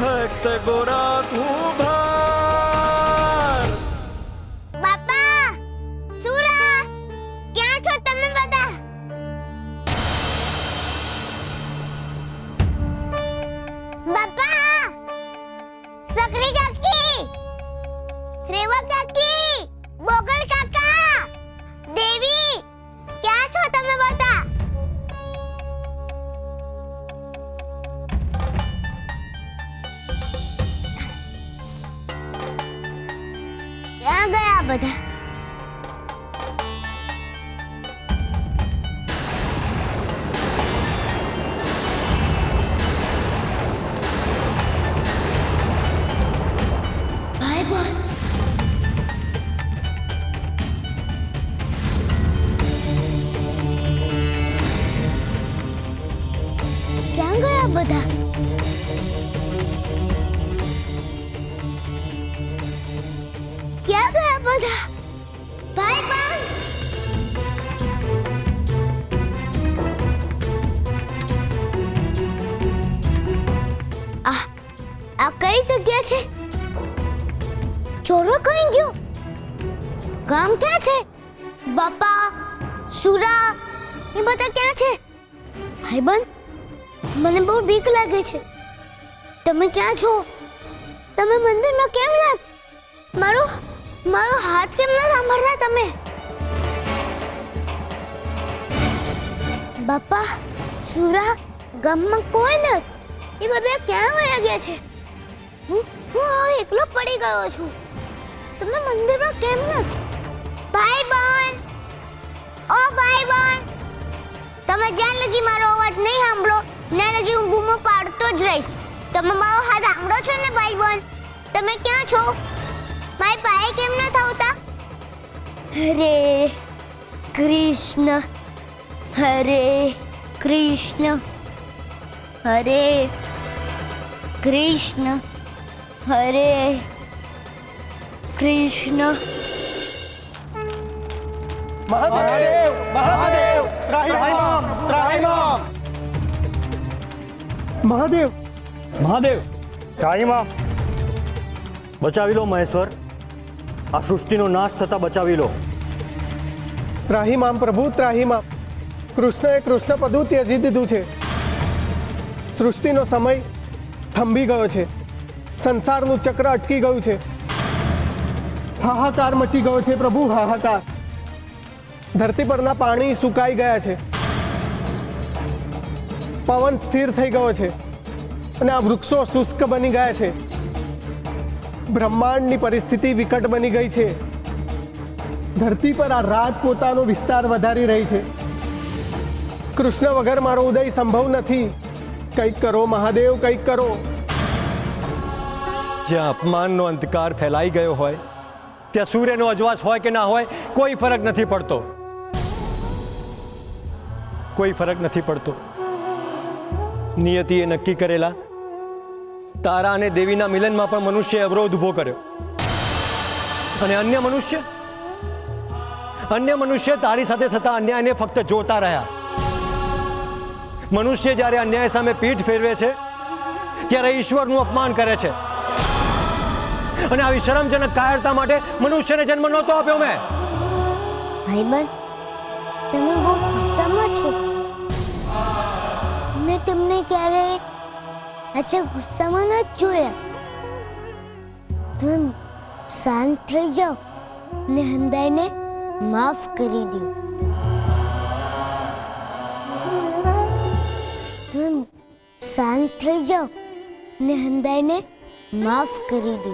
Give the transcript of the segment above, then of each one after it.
ભક્ત ગોરા કુંભાર. બાપા સુરા ક્યાં છો તમે બધા? બાપા સકરી કાકી, રેવા કાકી, બોગળ કાકા, દેવી ક્યાં છો તમે બધા? ક્યાં ગયા બધા? ભાઈ બોલ. ક્યાં ગયા બધા? ક્યાં ગયા બધા? ભાઈ બંધ. આ કઈ જગ્યા છે? ચોરો કઈ ગયો? ગામ ક્યાં છે? બાપા સુરા એ બધા ક્યાં છે? ભાઈ બંધ, મને બહુ બીક લાગે છે. તમે ક્યાં છો? તમે મંદિરમાં કેમ લાગ? મારો હાથ કેમ ના સાંભળતા તમે? બાપા સુરા ગામમાં કોઈ નથી. એ બધા ક્યાં વયા ગયા છે? હું હવે એકલો પડી ગયો છું. તમે મંદિરમાં કેમ નથી? ભાઈ બંધ, ઓ ભાઈ બંધ, તમે જ્યાં લગી મારો અવાજ નહીં સાંભળો ત્યાં લગી હું બૂમો પાડતો જ રહીશ. તમે મારો હાથ સાંભળો છો ને ભાઈ બંધ? તમે ક્યાં છો? મારી પાસે કેમ ન થાવતા? હરે કૃષ્ણ, હરે કૃષ્ણ, હરે કૃષ્ણ, હરે કૃષ્ણ. મહાદેવ, મહાદેવ, ત્રાહિમામ, ત્રાહિમામ. મહાદેવ, મહાદેવ, ત્રાહિમામ. બચાવી લો મહેશ્વર. આ સૃષ્ટિનો નાશ થતા બચાવી લો. ત્રાહિમામ પ્રભુ, ત્રાહિમામ. કૃષ્ણએ કૃષ્ણ પદું ત્યજી દીધું છે. સૃષ્ટિનો સમય થંભી ગયો છે. સંસારનું ચક્ર અટકી ગયું છે. હાહાકાર મચી ગયો છે પ્રભુ, હાહાકાર. ધરતી પરના પાણી સુકાઈ ગયા છે. પવન સ્થિર થઈ ગયો છે અને આ વૃક્ષો શુષ્ક બની ગયા છે. બ્રહ્માંડની પરિસ્થિતિ વિકટ બની ગઈ છે. ધરતી પર આ રાત પોતાનો વિસ્તાર વધારી રહી છે. કૃષ્ણ વગર મારો ઉદય સંભવ નથી. કંઈક કરો મહાદેવ, કંઈક કરો. જ્યાં અપમાનનો અંધકાર ફેલાઈ ગયો હોય ત્યાં સૂર્યનો અજવાસ હોય કે ના હોય કોઈ ફરક નથી પડતો. કોઈ ફરક નથી પડતો. નિયતિએ નક્કી કરેલા તારા અને દેવીના મિલનમાં પણ મનુષ્યએ અવરોધ ઊભો કર્યો. અને અન્ય મનુષ્ય તારી સાથે થતા અન્યાયને ફક્ત જોતા રહ્યા. મનુષ્ય જ્યારે અન્યાય સામે પીઠ ફેરવે છે ત્યારે ઈશ્વરનું અપમાન કરે છે. અને આવી શરમજનક કાયરતા માટે મનુષ્યને જન્મ નહોતો આપ્યો મેં. ભાઈબંધ, તમે બહુ ગુસ્સામાં છો. મેં તમને ક્યારેય આટલા ગુસ્સામાં ન જોયા. તમે શાંત થઈ જાઓ ને હંદાઈને માફ કરી દો. તમે શાંત થઈ જાઓ ને હંદાઈને માફ કરી દો.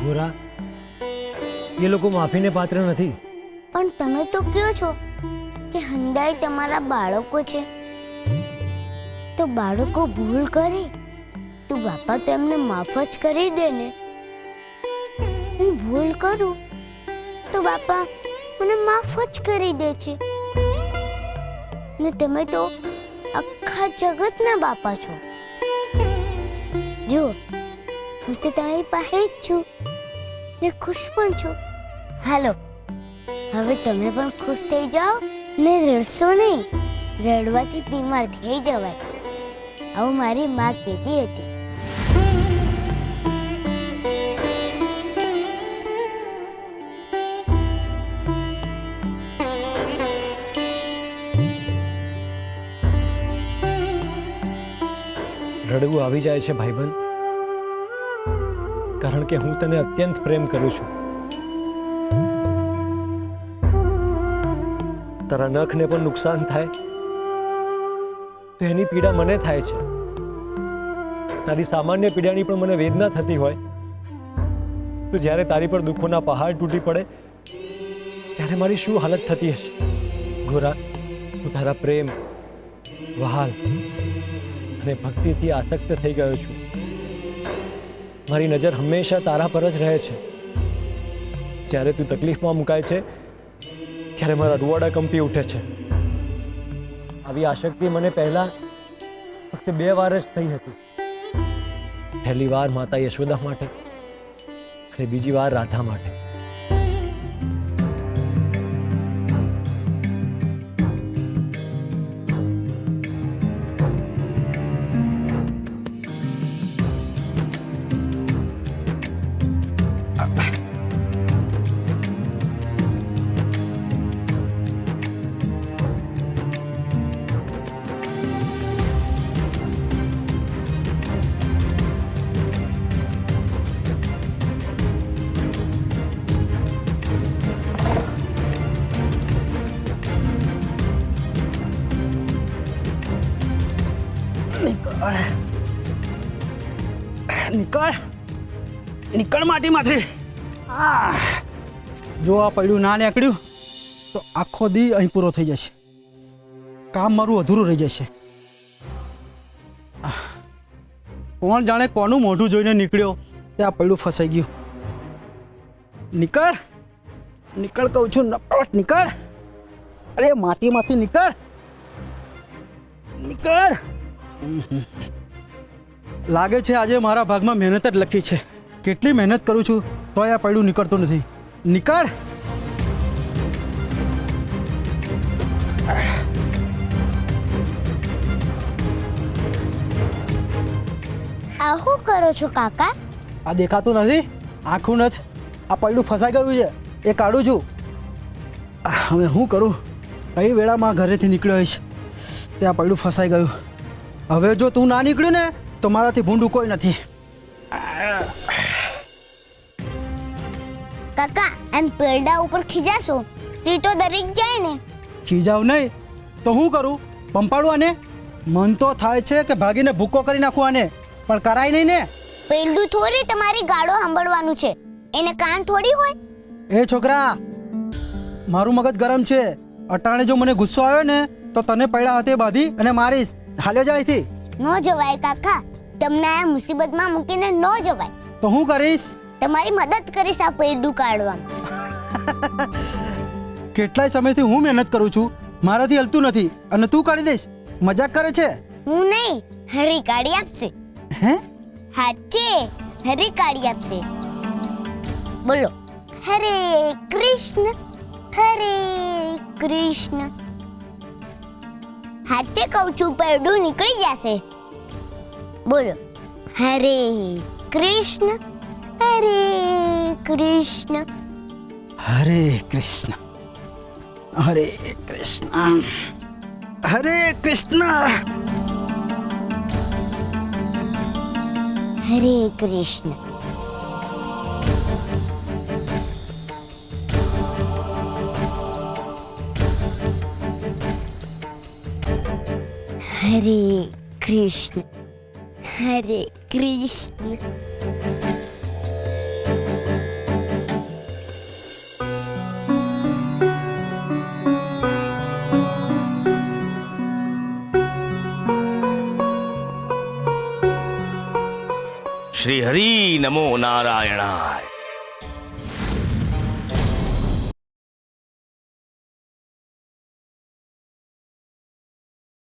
ગોરા, એ લોકો માફીને પાત્ર નથી. પણ તમે તો કહો છો કે હંદાઈ તમારા બાળકો છે. તો બાળકો ભૂલ કરે તો બાપા તો એમને માફ જ કરી દે ને. હું ભૂલ કરું તો બાપા મને માફ જ કરી દે છે. ને તમે તો આખા જગતના બાપા છો. જો હું તો તમારી પાસે જ છું ને ખુશ પણ છું. હાલો હવે તમે પણ ખુશ થઈ જાઓ ને રડશો નહીં. રડવાથી બીમાર થઈ જવાય. આવું મારી માં કહેતી હતી. રડવું આવી જાય છે ભાઈબંધ, કારણ કે હું તને અત્યંત પ્રેમ કરું છું. તારા નખને પણ નુકસાન થાય તો એની પીડા મને થાય છે. તારી સામાન્ય પીડાની પણ મને વેદના થતી હોય તો જ્યારે તારી પર દુઃખોના પહાડ તૂટી પડે ત્યારે મારી શું હાલત થતી હશે. ગોરા, હું તારા પ્રેમ, વહાલ અને ભક્તિથી આસક્ત થઈ ગયો છું. મારી નજર હંમેશા તારા પર જ રહે છે. જ્યારે તું તકલીફમાં મુકાય છે ત્યારે મારા રૂવાડા કંપી ઉઠે છે. આવી આસક્તિ મને પહેલા ફક્ત 2 વાર જ થઈ હતી. પહેલી વાર માતા યશોદા માટે અને બીજી વાર રાધા માટે. નીકળ માટીમાંથી. જો આ પડ્યું ના નીકળ્યું તો આખો દી અહીં પૂરો થઈ જશે. કામ મારું અધૂરું રહી જશે. કોણ જાણે કોનું મોઢું જોઈને નીકળ્યો તે આ પડ્યું ફસાઈ ગયું. નીકળ નીકળ કહું છું, નીકળ. અરે માટીમાંથી નીકળ નીકળ. લાગે છે આજે મારા ભાગમાં મહેનત જ લખી છે. કેટલી મહેનત કરું છું તોય આ પડ્યું નીકળતું નથી. નીકળ. આ શું કરો છો કાકા? આ દેખાતું નથી? આખું નથી. આ પડ્યું ફસાઈ ગયું છે, એ કાઢું છું. હવે શું કરું? કઈ વેળામાં ઘરેથી નીકળ્યો હોઈશ તે આ પડ્યું ફસાઈ ગયું. હવે જો તું ના નીકળ્યું ને તો મારાથી ભૂંડું કોઈ નથી. કાકા એમ પેરડા ઉપર ખીજાશો તે તો દરેક જાય ને. ખીજાવ નહીં તો શું કરું? પંપાડું આને? મન તો થાય છે કે ભાગીને ભૂક્કો કરી નાખું આને, પણ કરાય નહીં ને. પેરડું થોડી તમારી ગાળો સાંભળવાનું છે, એને કાન થોડી હોય. એ છોકરા, મારું મગજ ગરમ છે. અટાણે જો મને ગુસ્સો આવ્યો ને તો તને પૈડા હાથે બાંધી અને મારીશ. હાલ્યો જાય અહીંથી. ન જવાય કાકા, તમને આ મુસીબતમાં મૂકીને ન જવાય. તો હું કરીશ? તમારી મદદ કરીશ આ પેરડું કાઢવામાં. કેટલાય સમયથી હું મહેનત કરું છું, મારાથી હલતું નથી અને તું કાઢી દઈશ? મજાક કરે છે? હું નહીં, હરી કાઢી આપશે. હે? હાચે હરી કાઢી આપશે. બોલો, હરે કૃષ્ણ હરે કૃષ્ણ. હાચે કહું છું, પેરડું નીકળી જશે. બોલો, હરે કૃષ્ણ હરે કૃષ્ણ. હરે કૃષ્ણ હરે કૃષ્ણ હરે કૃષ્ણ હરે કૃષ્ણ. હરે કૃષ્ણ હરે કૃષ્ણ. શ્રી હરિ નમો નારાયણાય.